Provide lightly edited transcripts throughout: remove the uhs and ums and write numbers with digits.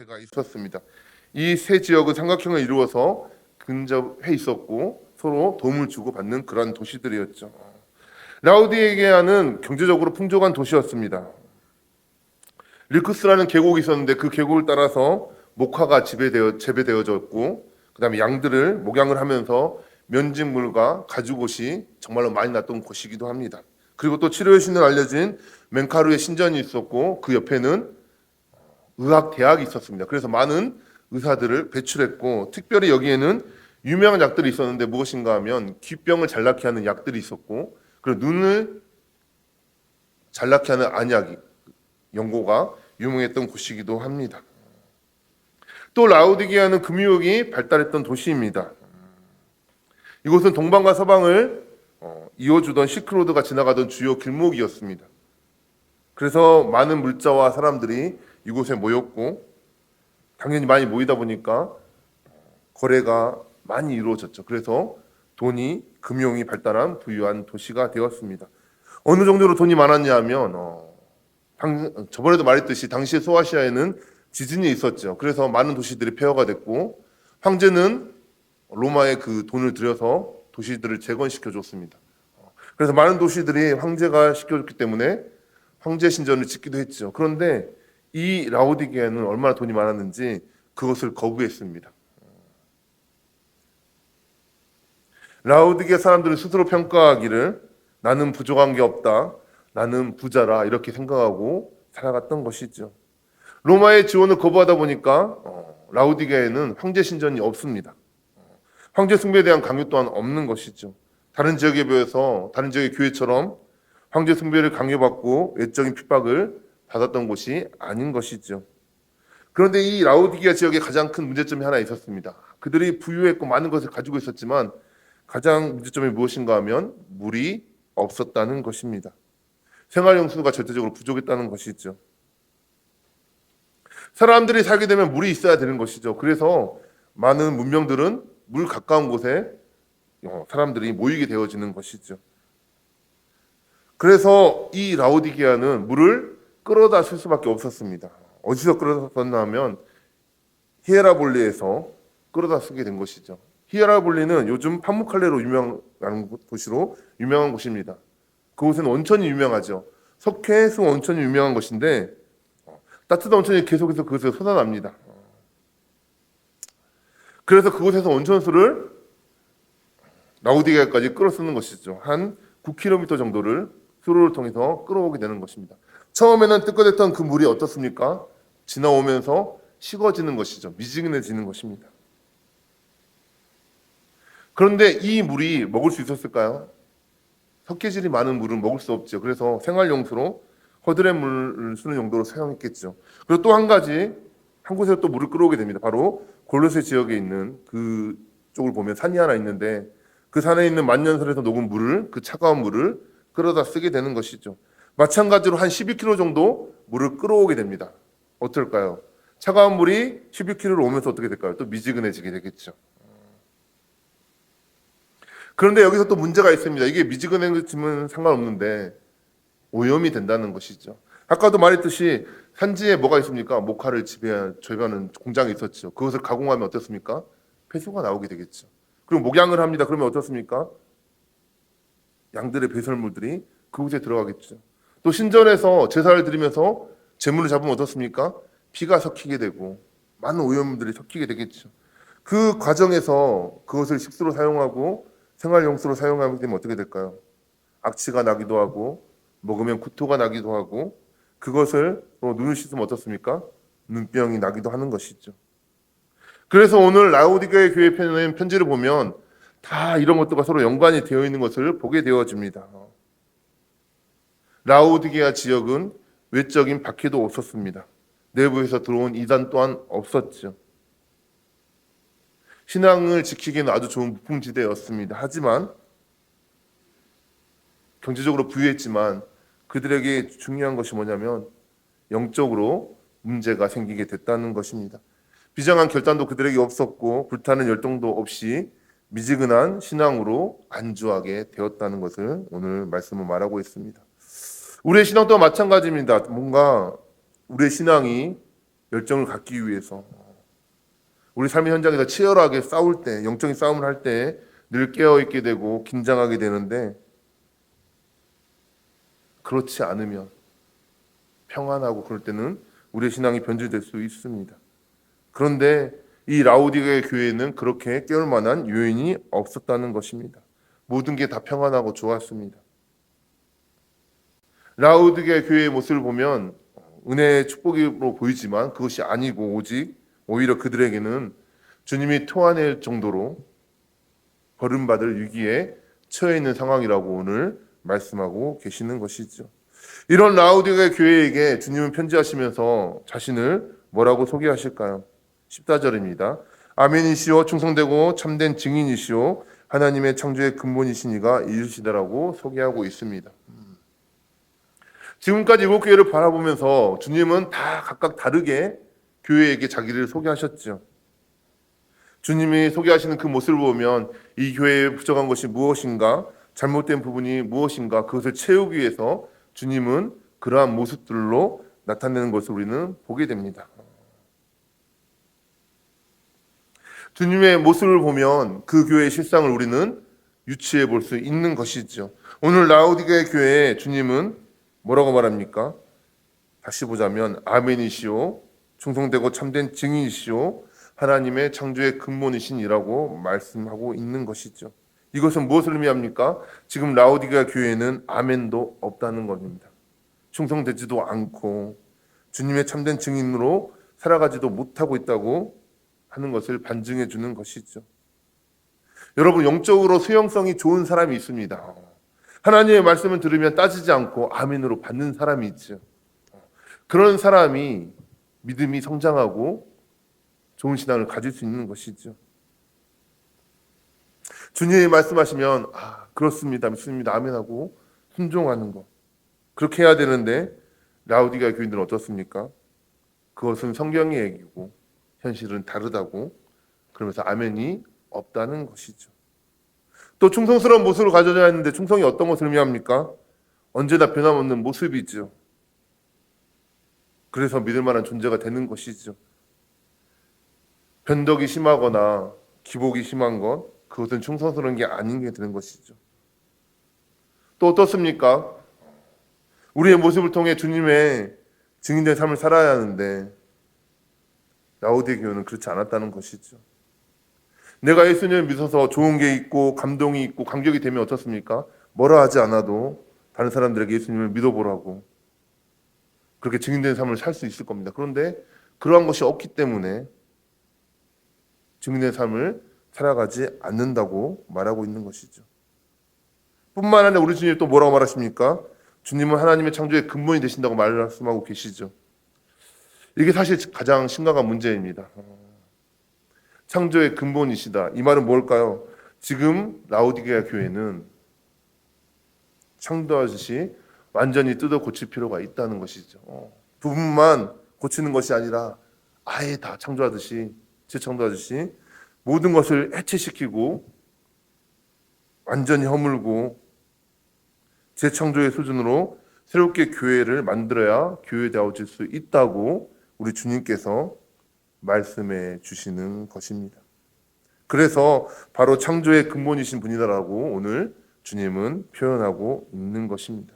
요새가 있었습니다. 이 세 지역은 삼각형을 이루어서 근접해 있었고 서로 도움을 주고받는 그런 도시들이었죠. 라우디게아는 경제적으로 풍족한 도시였습니다. 릴쿠스라는 계곡이 있었는데 그 계곡을 따라서 목화가 재배되어졌고 그다음에 양들을 목양을 하면서 면직물과 가죽옷이 정말로 많이 났던 곳이기도 합니다. 그리고 또 치료의 신을 알려진 멘카루의 신전이 있었고 그 옆에는 의학 대학이 있었습니다. 그래서 많은 의사들을 배출했고 특별히 여기에는 유명한 약들이 있었는데 무엇인가 하면 귀병을 잘 낫게 하는 약들이 있었고 그리고 눈을 잘 낫게 하는 안약이 연고가 유명했던 곳이기도 합니다. 또 라우디게아는 금유역이 발달했던 도시입니다. 이곳은 동방과 서방을 이어주던 시크로드가 지나가던 주요 길목이었습니다. 그래서 많은 물자와 사람들이 이곳에 모였고 당연히 많이 모이다 보니까 거래가 많이 이루어졌죠. 그래서 돈이 금융이 발달한 부유한 도시가 되었습니다. 어느 정도로 돈이 많았냐 하면 저번에도 말했듯이 당시 소아시아에는 지진이 있었죠. 그래서 많은 도시들이 폐허가 됐고 황제는 로마에 그 돈을 들여서 도시들을 재건시켜 줬습니다. 그래서 많은 도시들이 황제가 시켜줬기 때문에 황제 신전을 짓기도 했죠. 그런데 이 라우디게아는 얼마나 돈이 많았는지 그것을 거부했습니다. 라우디게아 사람들은 스스로 평가하기를 나는 부족한 게 없다. 나는 부자라 이렇게 생각하고 살아갔던 것이죠. 로마의 지원을 거부하다 보니까 라우디게아에는 황제 신전이 없습니다. 황제 숭배에 대한 강요 또한 없는 것이죠. 다른 지역에 비해서 다른 지역의 교회처럼 황제 숭배를 강요받고 외적인 핍박을 받았던 곳이 아닌 것이죠. 그런데 이 라우디게아 지역에 가장 큰 문제점이 하나 있었습니다. 그들이 부유했고 많은 것을 가지고 있었지만 가장 문제점이 무엇인가 하면 물이 없었다는 것입니다. 생활용수가 절대적으로 부족했다는 것이죠. 사람들이 살게 되면 물이 있어야 되는 것이죠. 그래서 많은 문명들은 물 가까운 곳에 사람들이 모이게 되어지는 것이죠. 그래서 이 라우디게아는 물을 끌어다 쓸 수밖에 없었습니다. 어디서 끌어다 썼나 하면 히에라볼리에서 끌어다 쓰게 된 것이죠. 히에라볼리는 요즘 파무칼레로 유명한 도시로 유명한 곳입니다. 그곳은 온천이 유명하죠. 석회수 온천이 유명한 것인데 따뜻한 온천이 계속해서 그곳에서 솟아납니다. 그래서 그곳에서 온천수를 라우디게아까지 끌어 쓰는 것이죠. 한 9km 정도를 수로를 통해서 끌어오게 되는 것입니다. 처음에는 뜨끈했던 그 물이 어떻습니까? 지나오면서 식어지는 것이죠. 미지근해지는 것입니다. 그런데 이 물이 먹을 수 있었을까요? 석회질이 많은 물은 먹을 수 없죠. 그래서 생활용수로 허드렛 물을 쓰는 용도로 사용했겠죠. 그리고 또 한 가지 한 곳에서 또 물을 끌어오게 됩니다. 바로 골로새 지역에 있는 그 쪽을 보면 산이 하나 있는데 그 산에 있는 만년설에서 녹은 물을 그 차가운 물을 끌어다 쓰게 되는 것이죠. 마찬가지로 한 12km 정도 물을 끌어오게 됩니다. 어떨까요? 차가운 물이 12km를 오면서 어떻게 될까요? 또 미지근해지게 되겠죠. 그런데 여기서 또 문제가 있습니다. 이게 미지근해지면 상관없는데 오염이 된다는 것이죠. 아까도 말했듯이 산지에 뭐가 있습니까? 목화를 재배하는 공장이 있었죠. 그것을 가공하면 어떻습니까? 폐수가 나오게 되겠죠. 그리고 목양을 합니다. 그러면 어떻습니까? 양들의 배설물들이 그곳에 들어가겠죠. 또 신전에서 제사를 드리면서 제물을 잡으면 어떻습니까? 피가 섞이게 되고 많은 오염물들이 섞이게 되겠죠. 그 과정에서 그것을 식수로 사용하고 생활용수로 사용하게 되면 어떻게 될까요? 악취가 나기도 하고 먹으면 구토가 나기도 하고 그것을 눈을 씻으면 어떻습니까? 눈병이 나기도 하는 것이죠. 그래서 오늘 라우디게아 교회 편지를 보면 다 이런 것들과 서로 연관이 되어 있는 것을 보게 되어집니다. 라우디게아 지역은 외적인 박해도 없었습니다. 내부에서 들어온 이단 또한 없었죠. 신앙을 지키기에는 아주 좋은 무풍지대였습니다. 하지만 경제적으로 부유했지만 그들에게 중요한 것이 뭐냐면 영적으로 문제가 생기게 됐다는 것입니다. 비장한 결단도 그들에게 없었고 불타는 열정도 없이 미지근한 신앙으로 안주하게 되었다는 것을 오늘 말씀은 말하고 있습니다. 우리의 신앙 또한 마찬가지입니다. 뭔가 우리의 신앙이 열정을 갖기 위해서 우리 삶의 현장에서 치열하게 싸울 때, 영적인 싸움을 할 때 늘 깨어있게 되고 긴장하게 되는데, 그렇지 않으면 평안하고 그럴 때는 우리의 신앙이 변질될 수 있습니다. 그런데 이 라오디게아 교회에는 그렇게 깨울 만한 요인이 없었다는 것입니다. 모든 게 다 평안하고 좋았습니다. 라오디게아 교회의 모습을 보면 은혜의 축복으로 보이지만 그것이 아니고 오직 오히려 그들에게는 주님이 토하낼 정도로 버림받을 위기에 처해 있는 상황이라고 오늘 말씀하고 계시는 것이죠. 이런 라오디게아 교회에게 주님은 편지하시면서 자신을 뭐라고 소개하실까요? 14절입니다. 아멘이시오 충성되고 참된 증인이시오 하나님의 창조의 근본이신 이가 이르시다라고 소개하고 있습니다. 지금까지 7교회를 바라보면서 주님은 다 각각 다르게 교회에게 자기를 소개하셨죠. 주님이 소개하시는 그 모습을 보면 이 교회에 부족한 것이 무엇인가, 잘못된 부분이 무엇인가, 그것을 채우기 위해서 주님은 그러한 모습들로 나타내는 것을 우리는 보게 됩니다. 주님의 모습을 보면 그 교회의 실상을 우리는 유추해 볼 수 있는 것이죠. 오늘 라오디게아 교회에 주님은 뭐라고 말합니까? 다시 보자면 아멘이시오 충성되고 참된 증인이시오 하나님의 창조의 근본이신 이라고 말씀하고 있는 것이죠. 이것은 무엇을 의미합니까? 지금 라오디게아 교회에는 아멘도 없다는 겁니다. 충성되지도 않고 주님의 참된 증인으로 살아가지도 못하고 있다고 하는 것을 반증해 주는 것이죠. 여러분, 영적으로 수용성이 좋은 사람이 있습니다. 하나님의 말씀을 들으면 따지지 않고 아멘으로 받는 사람이 있죠. 그런 사람이 믿음이 성장하고 좋은 신앙을 가질 수 있는 것이죠. 주님이 말씀하시면 그렇습니다, 믿습니다, 아멘하고 순종하는 것. 그렇게 해야 되는데 라오디게아 교인들은 어떻습니까? 그것은 성경의 얘기고 현실은 다르다고 그러면서 아멘이 없다는 것이죠. 또 충성스러운 모습을 가져야 하는데 충성이 어떤 것을 의미합니까? 언제나 변함없는 모습이죠. 그래서 믿을 만한 존재가 되는 것이죠. 변덕이 심하거나 기복이 심한 것, 그것은 충성스러운 게 아닌 게 되는 것이죠. 또 어떻습니까? 우리의 모습을 통해 주님의 증인된 삶을 살아야 하는데 라오디게아 교회는 그렇지 않았다는 것이죠. 내가 예수님을 믿어서 좋은 게 있고 감동이 있고 감격이 되면 어떻습니까? 뭐라 하지 않아도 다른 사람들에게 예수님을 믿어보라고 그렇게 증인된 삶을 살 수 있을 겁니다. 그런데 그러한 것이 없기 때문에 증인된 삶을 살아가지 않는다고 말하고 있는 것이죠. 뿐만 아니라 우리 주님이 또 뭐라고 말하십니까? 주님은 하나님의 창조의 근본이 되신다고 말씀하고 계시죠. 이게 사실 가장 심각한 문제입니다. 창조의 근본이시다. 이 말은 뭘까요? 지금 라오디게아 교회는 창조하듯이 완전히 뜯어 고칠 필요가 있다는 것이죠. 부분만 고치는 것이 아니라 아예 다 창조하듯이 재창조하듯이 모든 것을 해체시키고 완전히 허물고 재창조의 수준으로 새롭게 교회를 만들어야 교회다워질 수 있다고 우리 주님께서 말씀해 주시는 것입니다. 그래서 바로 창조의 근본이신 분이다라고 오늘 주님은 표현하고 있는 것입니다.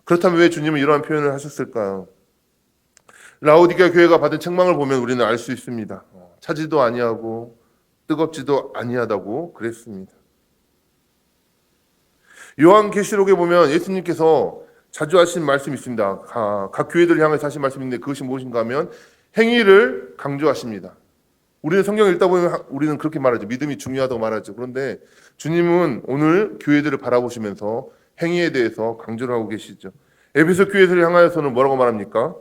그렇다면 왜 주님은 이러한 표현을 하셨을까요? 라오디게아 교회가 받은 책망을 보면 우리는 알 수 있습니다. 차지도 아니하고 뜨겁지도 아니하다고 그랬습니다. 요한계시록에 보면 예수님께서 자주 하신 말씀이 있습니다. 각 교회들을 향해서 하신 말씀인데 그것이 무엇인가 하면 행위를 강조하십니다. 우리는 성경을 읽다 보면 우리는 그렇게 말하죠. 믿음이 중요하다고 말하죠. 그런데 주님은 오늘 교회들을 바라보시면서 행위에 대해서 강조를 하고 계시죠. 에베소 교회들을 향하여서는 뭐라고 말합니까?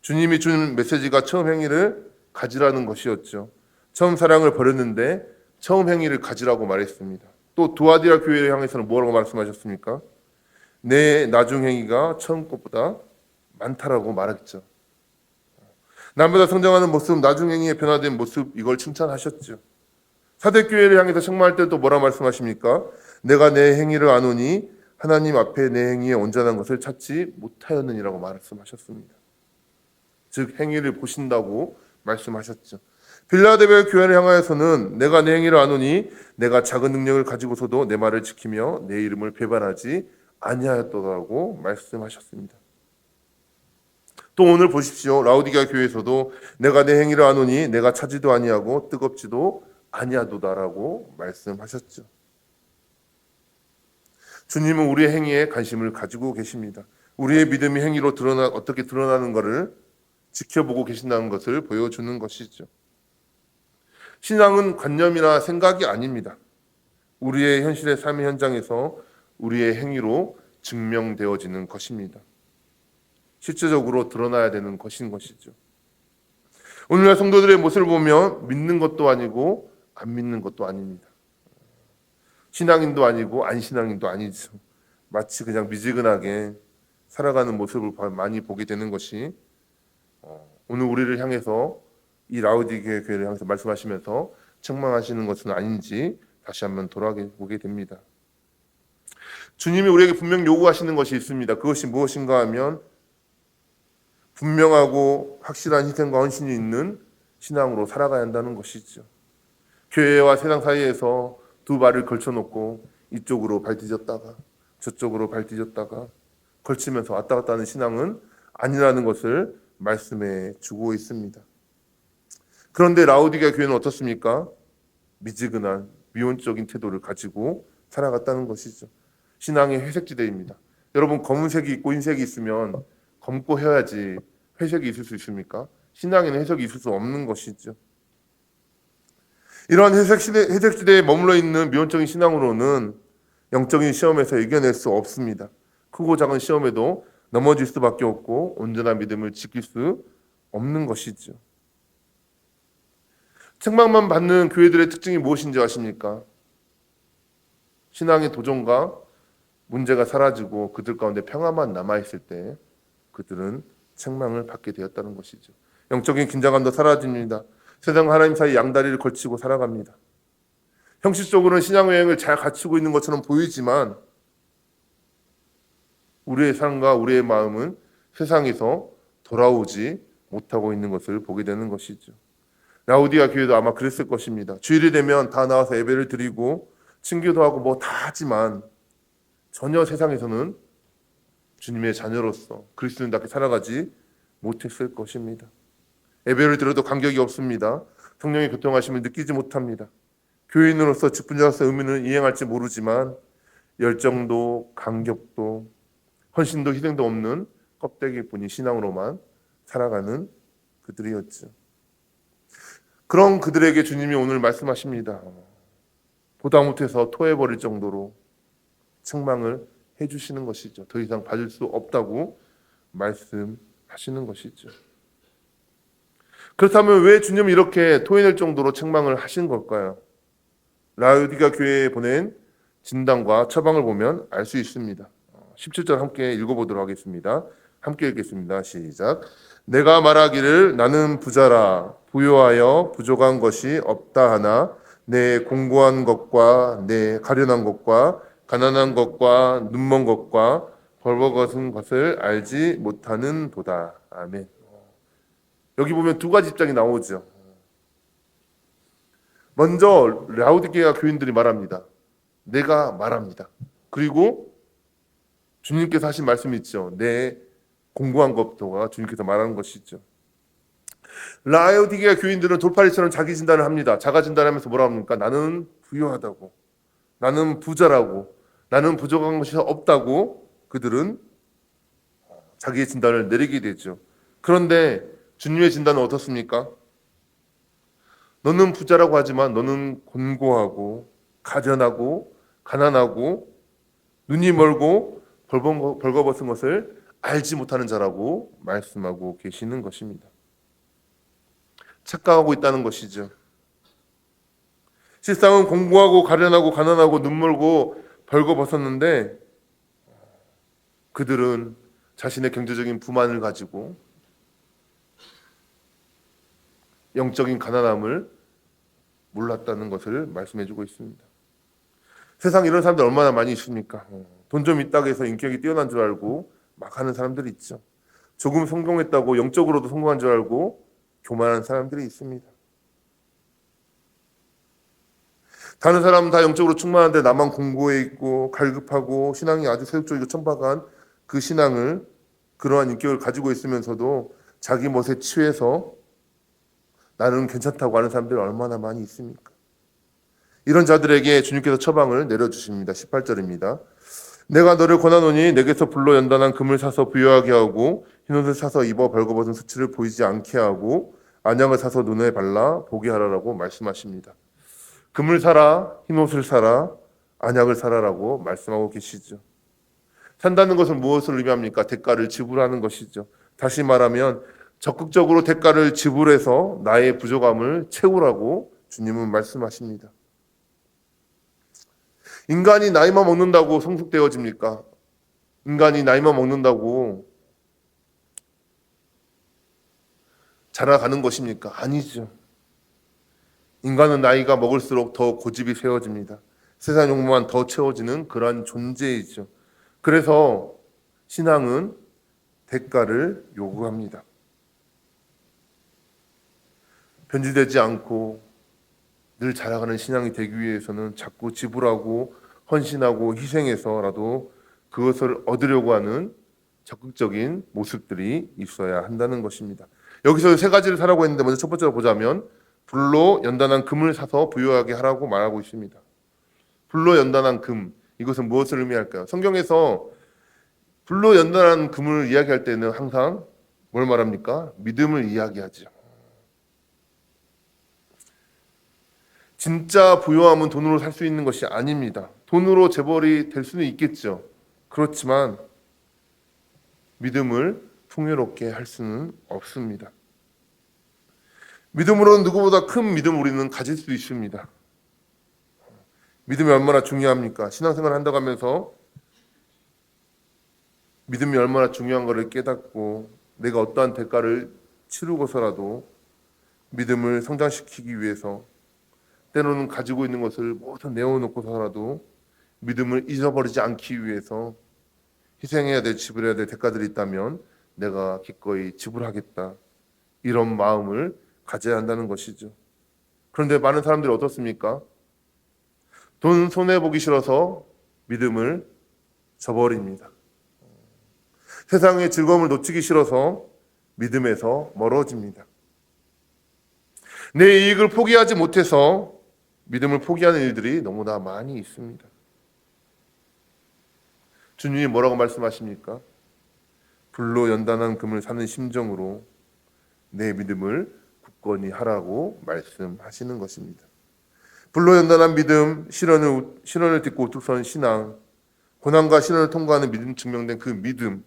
주님이 주는 메시지가 처음 행위를 가지라는 것이었죠. 처음 사랑을 버렸는데 처음 행위를 가지라고 말했습니다. 또 두아디라 교회를 향해서는 뭐라고 말씀하셨습니까? 내 나중 행위가 처음 것보다 많다라고 말했죠. 남보다 성장하는 모습, 나중 행위에 변화된 모습, 이걸 칭찬하셨죠. 사대교회를 향해서 책망할 때도 뭐라 말씀하십니까? 내가 내 행위를 아노니 하나님 앞에 내 행위에 온전한 것을 찾지 못하였느니라고 말씀하셨습니다. 즉 행위를 보신다고 말씀하셨죠. 빌라델비아 교회를 향하여서는 내가 내 행위를 아노니 내가 작은 능력을 가지고서도 내 말을 지키며 내 이름을 배반하지 아니하였더라고 말씀하셨습니다. 또 오늘 보십시오. 라우디게아 교회에서도 내가 내 행위를 아노니 내가 차지도 아니하고 뜨겁지도 아니하도다라고 말씀하셨죠. 주님은 우리의 행위에 관심을 가지고 계십니다. 우리의 믿음이 행위로 어떻게 드러나는 것을 지켜보고 계신다는 것을 보여주는 것이죠. 신앙은 관념이나 생각이 아닙니다. 우리의 현실의 삶의 현장에서 우리의 행위로 증명되어지는 것입니다. 실제적으로 드러나야 되는 것인 것이죠. 오늘날 성도들의 모습을 보면 믿는 것도 아니고 안 믿는 것도 아닙니다. 신앙인도 아니고 안 신앙인도 아니죠. 마치 그냥 미지근하게 살아가는 모습을 많이 보게 되는 것이 오늘 우리를 향해서 이 라우디게아 교회를 향해서 말씀하시면서 책망하시는 것은 아닌지 다시 한번 돌아보게 됩니다. 주님이 우리에게 분명 요구하시는 것이 있습니다. 그것이 무엇인가 하면 분명하고 확실한 희생과 헌신이 있는 신앙으로 살아가야 한다는 것이죠. 교회와 세상 사이에서 두 발을 걸쳐놓고 이쪽으로 발 뒤졌다가 저쪽으로 발 뒤졌다가 걸치면서 왔다 갔다 하는 신앙은 아니라는 것을 말씀해 주고 있습니다. 그런데 라우디게아 교회는 어떻습니까? 미지근한 미온적인 태도를 가지고 살아갔다는 것이죠. 신앙의 회색지대입니다. 여러분, 검은색이 있고 흰색이 있으면 검고 해야지 회색이 있을 수 있습니까? 신앙에는 회색이 있을 수 없는 것이죠. 이러한 회색지대에 머물러 있는 미온적인 신앙으로는 영적인 시험에서 이겨낼 수 없습니다. 크고 작은 시험에도 넘어질 수밖에 없고 온전한 믿음을 지킬 수 없는 것이죠. 책망만 받는 교회들의 특징이 무엇인지 아십니까? 신앙의 도전과 문제가 사라지고 그들 가운데 평화만 남아있을 때 그들은 책망을 받게 되었다는 것이죠. 영적인 긴장감도 사라집니다. 세상 하나님 사이 양다리를 걸치고 살아갑니다. 형식적으로는 신앙여행을 잘 갖추고 있는 것처럼 보이지만 우리의 삶과 우리의 마음은 세상에서 돌아오지 못하고 있는 것을 보게 되는 것이죠. 라우디게아 교회도 아마 그랬을 것입니다. 주일이 되면 다 나와서 예배를 드리고 친교도 하고 뭐 다 하지만 전혀 세상에서는 주님의 자녀로서 그리스도인답게 살아가지 못했을 것입니다. 예배를 드려도 간격이 없습니다. 성령의 교통하심을 느끼지 못합니다. 교인으로서 직분자로서 의미는 이행할지 모르지만 열정도 간격도 헌신도 희생도 없는 껍데기뿐인 신앙으로만 살아가는 그들이었죠. 그런 그들에게 주님이 오늘 말씀하십니다. 보다 못해서 토해버릴 정도로 책망을 해주시는 것이죠. 더 이상 받을 수 없다고 말씀하시는 것이죠. 그렇다면 왜 주님이 이렇게 토해낼 정도로 책망을 하신 걸까요? 라우디게아 교회에 보낸 진단과 처방을 보면 알 수 있습니다. 17절 함께 읽어보도록 하겠습니다. 함께 읽겠습니다. 시작. 내가 말하기를 나는 부자라 부요하여 부족한 것이 없다 하나 내 공고한 것과 내 가련한 것과 가난한 것과 눈먼 것과 벌거벗은 것을 알지 못하는 도다. 아멘. 여기 보면 두 가지 입장이 나오죠. 먼저 라우디게아 교인들이 말합니다. 내가 말합니다. 그리고 주님께서 하신 말씀이 있죠. 내 공고한 것도가 주님께서 말하는 것이죠. 라우디게아 교인들은 돌팔이처럼 자기 진단을 합니다. 자가 진단하면서 뭐라 합니까? 나는 부유하다고, 나는 부자라고, 나는 부족한 것이 없다고 그들은 자기의 진단을 내리게 되죠. 그런데 주님의 진단은 어떻습니까? 너는 부자라고 하지만 너는 곤고하고 가련하고 가난하고 눈이 멀고 벌거벗은 것을 알지 못하는 자라고 말씀하고 계시는 것입니다. 착각하고 있다는 것이죠. 실상은 공고하고 가련하고 가난하고 눈멀고 벌거벗었는데 그들은 자신의 경제적인 부만을 가지고 영적인 가난함을 몰랐다는 것을 말씀해주고 있습니다. 세상에 이런 사람들 얼마나 많이 있습니까? 돈 좀 있다고 해서 인격이 뛰어난 줄 알고 막 하는 사람들이 있죠. 조금 성공했다고 영적으로도 성공한 줄 알고 교만한 사람들이 있습니다. 다른 사람은 다 영적으로 충만한데 나만 공고해 있고 갈급하고 신앙이 아주 세속적이고 천박한 그 신앙을, 그러한 인격을 가지고 있으면서도 자기 멋에 취해서 나는 괜찮다고 하는 사람들이 얼마나 많이 있습니까? 이런 자들에게 주님께서 처방을 내려주십니다. 18절입니다. 내가 너를 권하노니 내게서 불로 연단한 금을 사서 부여하게 하고 흰옷을 사서 입어 벌거벗은 수치를 보이지 않게 하고 안약을 사서 눈에 발라 보게 하라라고 말씀하십니다. 금을 사라, 흰옷을 사라, 안약을 사라라고 말씀하고 계시죠. 산다는 것은 무엇을 의미합니까? 대가를 지불하는 것이죠. 다시 말하면 적극적으로 대가를 지불해서 나의 부족함을 채우라고 주님은 말씀하십니다. 인간이 나이만 먹는다고 성숙되어집니까? 인간이 나이만 먹는다고 자라가는 것입니까? 아니죠. 인간은 나이가 먹을수록 더 고집이 세워집니다. 세상 욕망만 더 채워지는 그러한 존재이죠. 그래서 신앙은 대가를 요구합니다. 변질되지 않고 늘 자라가는 신앙이 되기 위해서는 자꾸 지불하고 헌신하고 희생해서라도 그것을 얻으려고 하는 적극적인 모습들이 있어야 한다는 것입니다. 여기서 세 가지를 사라고 했는데 먼저 첫 번째로 보자면 불로 연단한 금을 사서 부유하게 하라고 말하고 있습니다. 불로 연단한 금, 이것은 무엇을 의미할까요? 성경에서 불로 연단한 금을 이야기할 때는 항상 뭘 말합니까? 믿음을 이야기하죠. 진짜 부유함은 돈으로 살 수 있는 것이 아닙니다. 돈으로 재벌이 될 수는 있겠죠. 그렇지만 믿음을 풍요롭게 할 수는 없습니다. 믿음으로는 누구보다 큰 믿음을 우리는 가질 수 있습니다. 믿음이 얼마나 중요합니까? 신앙생활을 한다고 하면서 믿음이 얼마나 중요한 것을 깨닫고 내가 어떠한 대가를 치르고서라도 믿음을 성장시키기 위해서 때로는 가지고 있는 것을 모두 내어놓고서라도 믿음을 잊어버리지 않기 위해서 희생해야 될, 지불해야 될 대가들이 있다면 내가 기꺼이 지불하겠다, 이런 마음을 가져야 한다는 것이죠. 그런데 많은 사람들이 어떻습니까? 돈 손해보기 싫어서 믿음을 저버립니다. 세상의 즐거움을 놓치기 싫어서 믿음에서 멀어집니다. 내 이익을 포기하지 못해서 믿음을 포기하는 일들이 너무나 많이 있습니다. 주님이 뭐라고 말씀하십니까? 불로 연단한 금을 사는 심정으로 내 믿음을 굳건히 하라고 말씀하시는 것입니다. 불로 연단한 믿음, 시련을 딛고 우뚝 선 신앙, 고난과 시련을 통과하는 믿음 증명된 그 믿음,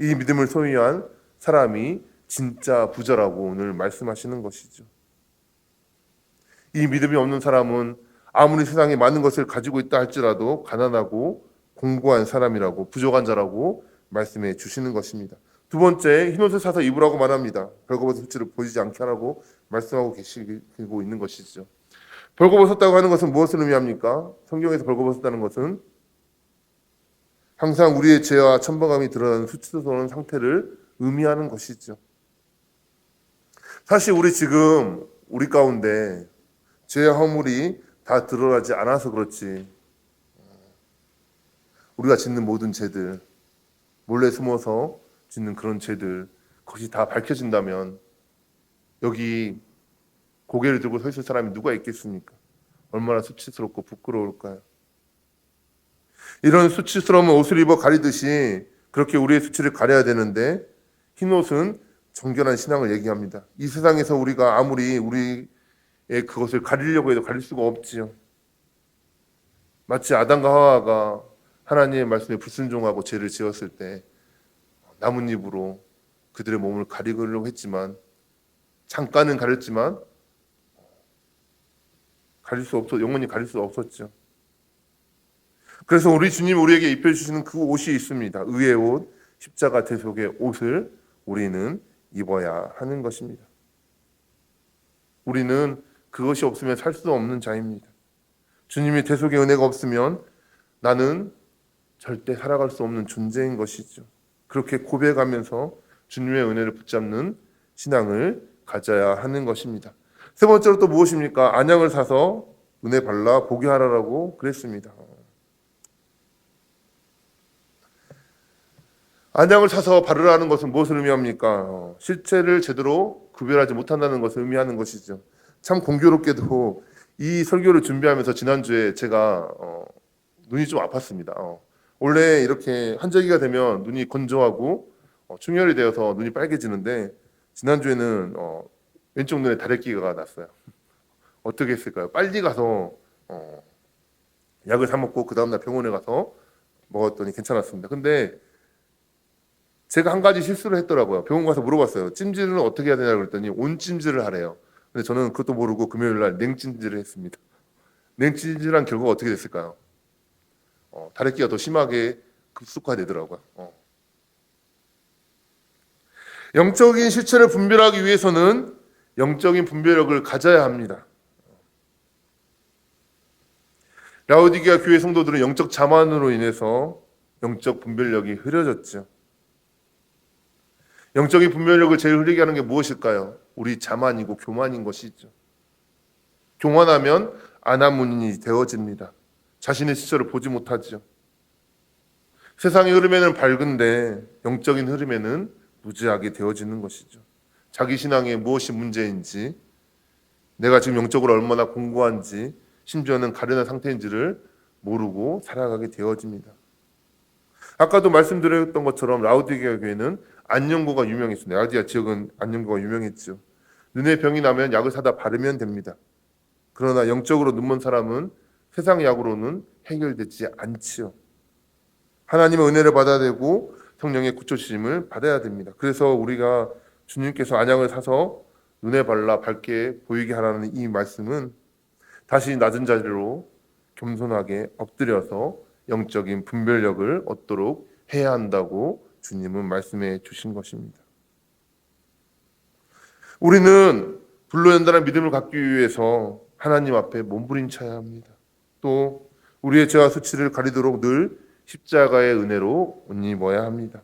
이 믿음을 소유한 사람이 진짜 부자라고 오늘 말씀하시는 것이죠. 이 믿음이 없는 사람은 아무리 세상에 많은 것을 가지고 있다 할지라도 가난하고 공고한 사람이라고, 부족한 자라고 말씀해 주시는 것입니다. 두 번째, 흰옷을 사서 입으라고 말합니다. 벌거벗은 수치를 보이지 않게 하라고 말씀하고 계시고 있는 것이죠. 벌거벗었다고 하는 것은 무엇을 의미합니까? 성경에서 벌거벗었다는 것은 항상 우리의 죄와 천박함이 드러나는 수치스러운 상태를 의미하는 것이죠. 사실 우리 가운데 죄와 허물이 다 드러나지 않아서 그렇지, 우리가 짓는 모든 죄들, 몰래 숨어서 짓는 그런 죄들, 그것이 다 밝혀진다면 여기 고개를 들고 서 있을 사람이 누가 있겠습니까? 얼마나 수치스럽고 부끄러울까요? 이런 수치스러운 옷을 입어 가리듯이 그렇게 우리의 수치를 가려야 되는데, 흰옷은 정결한 신앙을 얘기합니다. 이 세상에서 우리가 아무리 우리의 그것을 가리려고 해도 가릴 수가 없지요. 마치 아담과 하와가 하나님의 말씀에 불순종하고 죄를 지었을 때 나뭇잎으로 그들의 몸을 가리려고 했지만, 잠깐은 가렸지만 영원히 가릴 수 없었죠. 그래서 우리 주님 우리에게 입혀주시는 그 옷이 있습니다. 의의 옷, 십자가 대속의 옷을 우리는 입어야 하는 것입니다. 우리는 그것이 없으면 살 수 없는 자입니다. 주님의 대속의 은혜가 없으면 나는 절대 살아갈 수 없는 존재인 것이죠. 그렇게 고백하면서 주님의 은혜를 붙잡는 신앙을 가져야 하는 것입니다. 세 번째로 또 무엇입니까? 안약을 사서 눈에 발라 보게 하라고 그랬습니다. 안약을 사서 바르라는 것은 무엇을 의미합니까? 실체를 제대로 구별하지 못한다는 것을 의미하는 것이죠. 참 공교롭게도 이 설교를 준비하면서 지난주에 제가 눈이 좀 아팠습니다. 원래 이렇게 한절기가 되면 눈이 건조하고 충혈이 되어서 눈이 빨개지는데 지난주에는 왼쪽 눈에 다래끼가 났어요. 어떻게 했을까요? 빨리 가서 약을 사 먹고 그 다음날 병원에 가서 먹었더니 괜찮았습니다. 근데 제가 한 가지 실수를 했더라고요. 병원 가서 물어봤어요. 찜질은 어떻게 해야 되냐고 그랬더니 온찜질을 하래요. 근데 저는 그것도 모르고 금요일 날 냉찜질을 했습니다. 냉찜질한 결과가 어떻게 됐을까요? 다래끼가 더 심하게 급속화되더라고요. 영적인 실체를 분별하기 위해서는 영적인 분별력을 가져야 합니다. 라오디게아 교회 성도들은 영적 자만으로 인해서 영적 분별력이 흐려졌죠. 영적인 분별력을 제일 흐리게 하는 게 무엇일까요? 우리 자만이고 교만인 것이죠. 교만하면 안하문이 되어집니다. 자신의 실체를 보지 못하죠. 세상의 흐름에는 밝은데 영적인 흐름에는 무지하게 되어지는 것이죠. 자기 신앙에 무엇이 문제인지, 내가 지금 영적으로 얼마나 공고한지, 심지어는 가련한 상태인지를 모르고 살아가게 되어집니다. 아까도 말씀드렸던 것처럼 라오디게아 교회는 안연고가 유명했습니다. 라오디게아 지역은 안연고가 유명했죠. 눈에 병이 나면 약을 사다 바르면 됩니다. 그러나 영적으로 눈먼 사람은 세상 약으로는 해결되지 않지요. 하나님의 은혜를 받아야 되고 성령의 구초심을 받아야 됩니다. 그래서 우리가 주님께서 안약을 사서 눈에 발라 밝게 보이게 하라는 이 말씀은 다시 낮은 자리로 겸손하게 엎드려서 영적인 분별력을 얻도록 해야 한다고 주님은 말씀해 주신 것입니다. 우리는 불로연단한 믿음을 갖기 위해서 하나님 앞에 몸부림쳐야 합니다. 또 우리의 죄와 수치를 가리도록 늘 십자가의 은혜로 옷 입어야 합니다.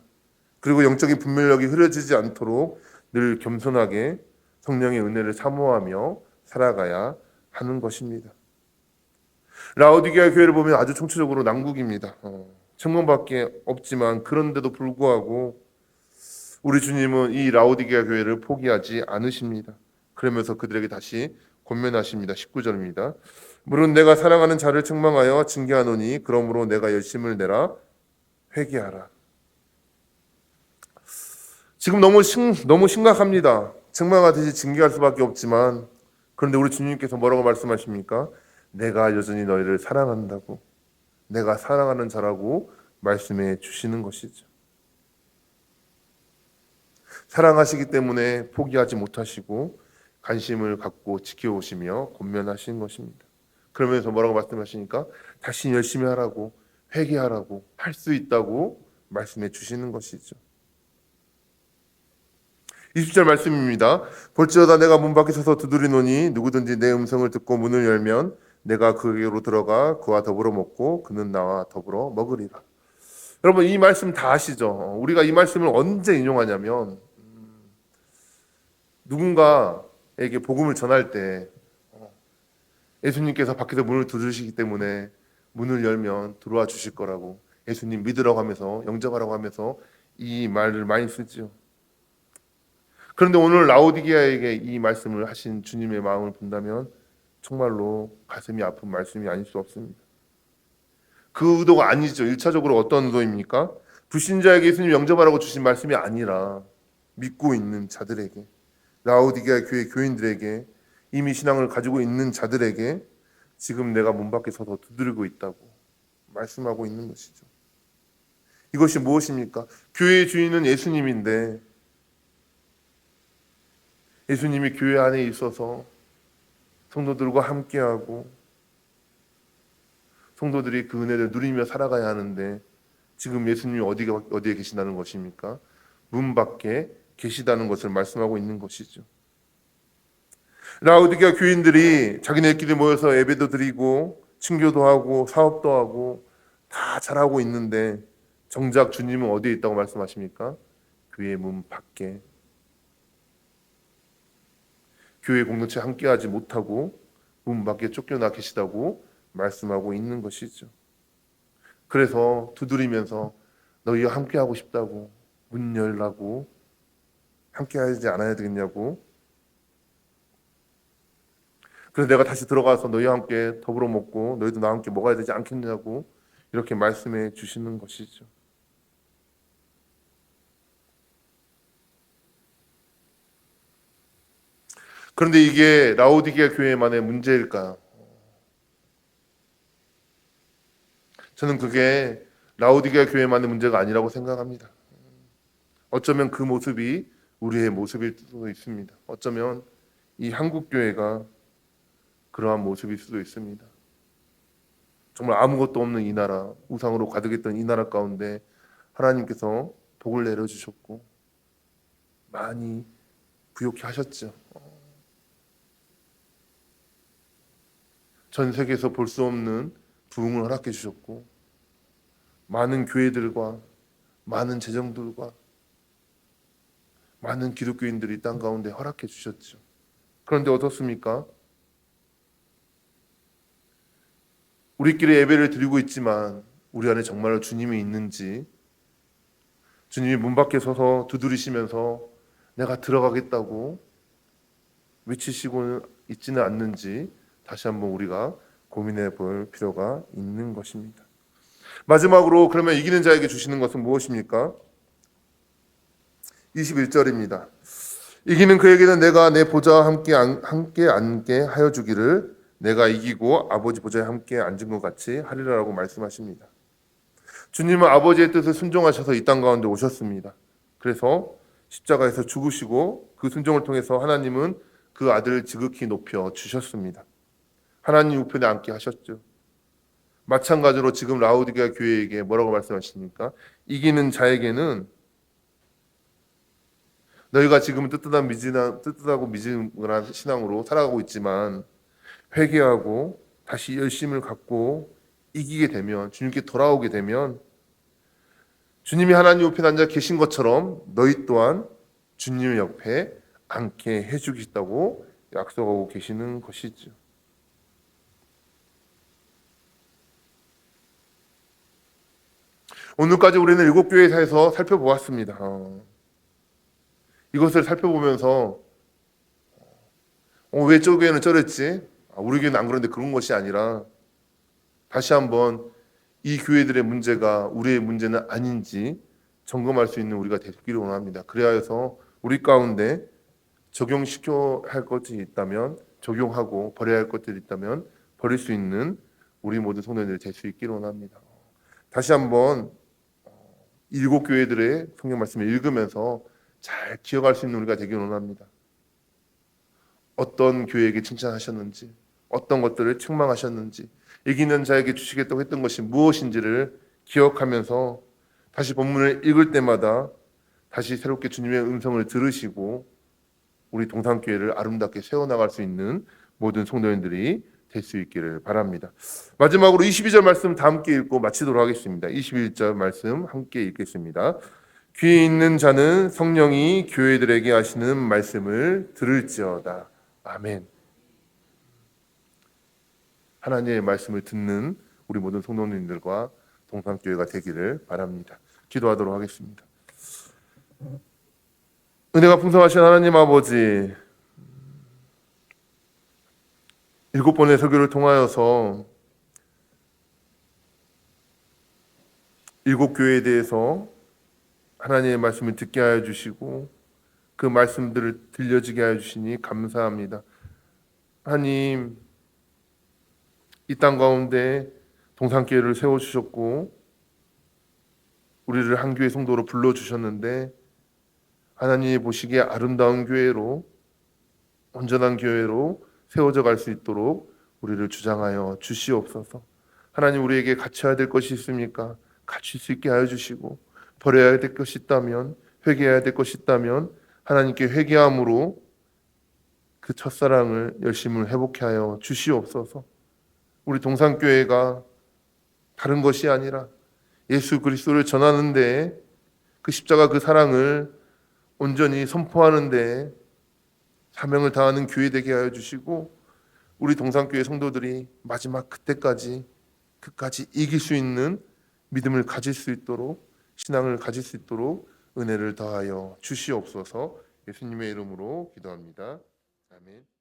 그리고 영적인 분별력이 흐려지지 않도록 늘 겸손하게 성령의 은혜를 사모하며 살아가야 하는 것입니다. 라오디게아 교회를 보면 아주 총체적으로 난국입니다. 천문밖에 없지만 그런데도 불구하고 우리 주님은 이 라오디게아 교회를 포기하지 않으십니다. 그러면서 그들에게 다시 권면하십니다. 19절입니다. 물은 내가 사랑하는 자를 책망하여 징계하노니 그러므로 내가 열심을 내라 회개하라. 지금 너무 심각합니다. 책망하듯이 징계할 수밖에 없지만 그런데 우리 주님께서 뭐라고 말씀하십니까? 내가 여전히 너희를 사랑한다고, 내가 사랑하는 자라고 말씀해 주시는 것이죠. 사랑하시기 때문에 포기하지 못하시고 관심을 갖고 지켜오시며 권면하신 것입니다. 그러면서 뭐라고 말씀하시니까 다시 열심히 하라고, 회개하라고, 할 수 있다고 말씀해 주시는 것이죠. 20절 말씀입니다. 볼지어다 내가 문 밖에 서서 두드리노니 누구든지 내 음성을 듣고 문을 열면 내가 그에게로 들어가 그와 더불어 먹고 그는 나와 더불어 먹으리라. 여러분 이 말씀 다 아시죠? 우리가 이 말씀을 언제 인용하냐면 누군가에게 복음을 전할 때 예수님께서 밖에서 문을 두드리시기 때문에 문을 열면 들어와 주실 거라고, 예수님 믿으라고 하면서 영접하라고 하면서 이 말을 많이 쓰죠. 그런데 오늘 라오디게아에게 이 말씀을 하신 주님의 마음을 본다면 정말로 가슴이 아픈 말씀이 아닐 수 없습니다. 그 의도가 아니죠. 1차적으로 어떤 의도입니까? 불신자에게 예수님 영접하라고 주신 말씀이 아니라 믿고 있는 자들에게, 라오디게아 교회 교인들에게, 이미 신앙을 가지고 있는 자들에게 지금 내가 문 밖에 서서 두드리고 있다고 말씀하고 있는 것이죠. 이것이 무엇입니까? 교회의 주인은 예수님인데 예수님이 교회 안에 있어서 성도들과 함께하고 성도들이 그 은혜를 누리며 살아가야 하는데 지금 예수님이 어디에 계신다는 것입니까? 문 밖에 계시다는 것을 말씀하고 있는 것이죠. 라오디게아 교인들이 자기네끼리 모여서 예배도 드리고 친교도 하고 사업도 하고 다 잘하고 있는데 정작 주님은 어디에 있다고 말씀하십니까? 교회 문 밖에, 교회 공동체 함께하지 못하고 문 밖에 쫓겨나 계시다고 말씀하고 있는 것이죠. 그래서 두드리면서 너희와 함께하고 싶다고, 문 열라고, 함께하지 않아야 되겠냐고, 그래서 내가 다시 들어가서 너희와 함께 더불어 먹고 너희도 나와 함께 먹어야 되지 않겠냐고 이렇게 말씀해 주시는 것이죠. 그런데 이게 라오디게아 교회만의 문제일까? 저는 그게 라오디게아 교회만의 문제가 아니라고 생각합니다. 어쩌면 그 모습이 우리의 모습일 수도 있습니다. 어쩌면 이 한국 교회가 그러한 모습일 수도 있습니다. 정말 아무것도 없는 이 나라, 우상으로 가득했던 이 나라 가운데 하나님께서 복을 내려주셨고 많이 부욕해 하셨죠. 전 세계에서 볼 수 없는 부흥을 허락해 주셨고 많은 교회들과 많은 재정들과 많은 기독교인들이 땅 가운데 허락해 주셨죠. 그런데 어떻습니까? 우리끼리 예배를 드리고 있지만 우리 안에 정말로 주님이 있는지, 주님이 문 밖에 서서 두드리시면서 내가 들어가겠다고 외치시고는 있지는 않는지 다시 한번 우리가 고민해 볼 필요가 있는 것입니다. 마지막으로 그러면 이기는 자에게 주시는 것은 무엇입니까? 21절입니다. 이기는 그에게는 내가 내 보좌와 함께 앉게 하여 주기를 내가 이기고 아버지 보좌에 함께 앉은 것 같이 하리라라고 말씀하십니다. 주님은 아버지의 뜻을 순종하셔서 이 땅 가운데 오셨습니다. 그래서 십자가에서 죽으시고 그 순종을 통해서 하나님은 그 아들을 지극히 높여 주셨습니다. 하나님 우편에 앉게 하셨죠. 마찬가지로 지금 라오디게아 교회에게 뭐라고 말씀하십니까? 이기는 자에게는 너희가 지금 뜨뜻하고 미지근한 신앙으로 살아가고 있지만 회개하고 다시 열심을 갖고 이기게 되면, 주님께 돌아오게 되면 주님이 하나님 옆에 앉아 계신 것처럼 너희 또한 주님 옆에 앉게 해주겠다고 약속하고 계시는 것이죠. 오늘까지 우리는 7교회에서 살펴보았습니다. 이것을 살펴보면서 왜 저 교회는 저랬지? 우리 교회는 안 그런데 그런 것이 아니라 다시 한번 이 교회들의 문제가 우리의 문제는 아닌지 점검할 수 있는 우리가 되기를 원합니다. 그래야 해서 우리 가운데 적용시켜야 할 것이 있다면 적용하고 버려야 할 것들이 있다면 버릴 수 있는 우리 모든 성도들이 될 수 있기를 원합니다. 다시 한번 7교회들의 성경 말씀을 읽으면서 잘 기억할 수 있는 우리가 되기를 원합니다. 어떤 교회에게 칭찬하셨는지, 어떤 것들을 책망하셨는지, 이기는 자에게 주시겠다고 했던 것이 무엇인지를 기억하면서 다시 본문을 읽을 때마다 다시 새롭게 주님의 음성을 들으시고 우리 동산교회를 아름답게 세워나갈 수 있는 모든 성도님들이 될 수 있기를 바랍니다. 마지막으로 22절 말씀 다 함께 읽고 마치도록 하겠습니다. 21절 말씀 함께 읽겠습니다. 귀 있는 자는 성령이 교회들에게 하시는 말씀을 들을지어다. 아멘. 하나님의 말씀을 듣는 우리 모든 성도님들과 동산교회가 되기를 바랍니다. 기도하도록 하겠습니다. 은혜가 풍성하신 하나님 아버지, 7번의 설교를 통하여서 7교회에 대해서 하나님의 말씀을 듣게 하여 주시고 그 말씀들을 들려지게 하여 주시니 감사합니다. 하나님, 이 땅 가운데 동산교회를 세워주셨고 우리를 한 교회 성도로 불러주셨는데 하나님이 보시기에 아름다운 교회로, 온전한 교회로 세워져 갈 수 있도록 우리를 주장하여 주시옵소서. 하나님, 우리에게 갖춰야 될 것이 있습니까? 갖출 수 있게 하여 주시고 버려야 될 것이 있다면, 회개해야 될 것이 있다면 하나님께 회개함으로 그 첫사랑을, 열심을 회복해 하여 주시옵소서. 우리 동산교회가 다른 것이 아니라 예수 그리스도를 전하는데 그 십자가 그 사랑을 온전히 선포하는 데 사명을 다하는 교회 되게 하여 주시고 우리 동산교회 성도들이 마지막 그때까지 끝까지 이길 수 있는 믿음을 가질 수 있도록 신앙을 가질 수 있도록 은혜를 더하여 주시옵소서. 예수님의 이름으로 기도합니다. 아멘.